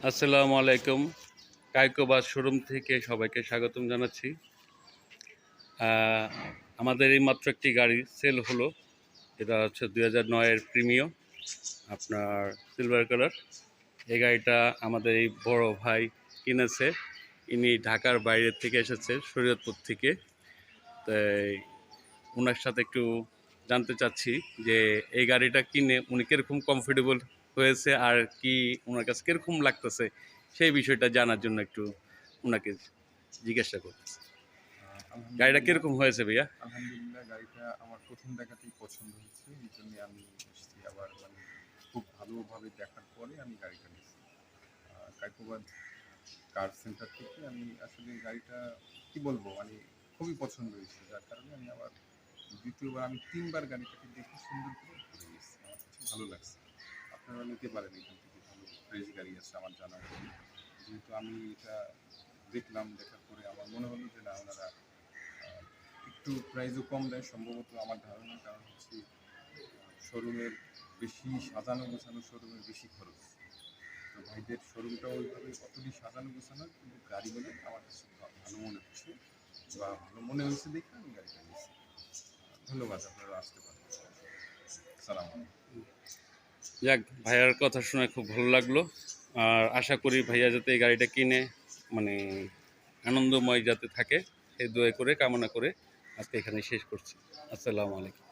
আসসালামু আলাইকুম। কাইকোবাস শোরুম থেকে সবাইকে স্বাগতম জানাচ্ছি। আমাদের এইমাত্র একটি গাড়ি সেল হলো। এটা হচ্ছে 2009 এর প্রিমিও, আপনার সিলভার কালার। এই গাড়িটা আমাদের এই বড় ভাই কিনেছে। ইনি ঢাকার বাইরের থেকে এসেছে, শরীয়তপুর থেকে। তাই ওনার সাথে একটু জানতে চাচ্ছি যে এই গাড়িটা কিনে উনি কীরকম কমফোর্টেবল হয়েছে আর কি ওনার কাছে কীরকম লাগতেছে, সেই বিষয়টা জানার জন্য একটু ওনাকে জিজ্ঞাসা করতেছি। গাড়িটা আলহামদুলিল্লাহ। কীরকম হয়েছে ভাইয়া? আলহামদুলিল্লাহ, গাড়িটা আমার প্রথম দেখাতেই পছন্দ হয়েছে। এই জন্য আমি এসেছি, আবার খুব ভালোভাবে দেখার পরে আমি গাড়িটা নিয়েছি। কাইকোবাদ কার সেন্টার থেকে আমি আসলে গাড়িটা কি বলবো, খুবই পছন্দ হয়েছে, যার কারণে আমি আবার দ্বিতীয়বার আমি 3বার গাড়িটাকে দেখে সুন্দর করে ঘুরে গেছি। আমার কাছে ভালো লাগছে। আপনারা নিতে পারেন, এখান থেকে ভালো ফ্রেশ গাড়ি আছে আমার জানা মতে। যেহেতু আমি এটা দেখলাম, দেখার পরে আমার মনে হলো যে না, ওনারা একটু প্রাইসও কম দেয় সম্ভবত, আমার ধারণা। কারণ হচ্ছে শোরুমের বেশি সাজানো গোছানো, শোরুমের বেশি খরচ। তো ভাইদের শোরুমটা ওইভাবে অতটি সাজানো গোছানো, কিন্তু গাড়িগুলো আমার কাছে ভালো মনে হচ্ছে, বা ভালো মনে হয়েছে দেখে আমি গাড়িটা নিয়েছি। ধন্যবাদ, আপনারা আসতে পারেন। সালাম আলাইকুম। যাক, ভাইয়ার কথা শুনে খুব ভালো লাগলো। আর আশা করি ভাইয়া যাতে এই গাড়িটা কিনে মানে আনন্দময় যাতে থাকে, সেই দোয়া করে কামনা করে আজকে এখানে শেষ করছি। আসসালামু আলাইকুম।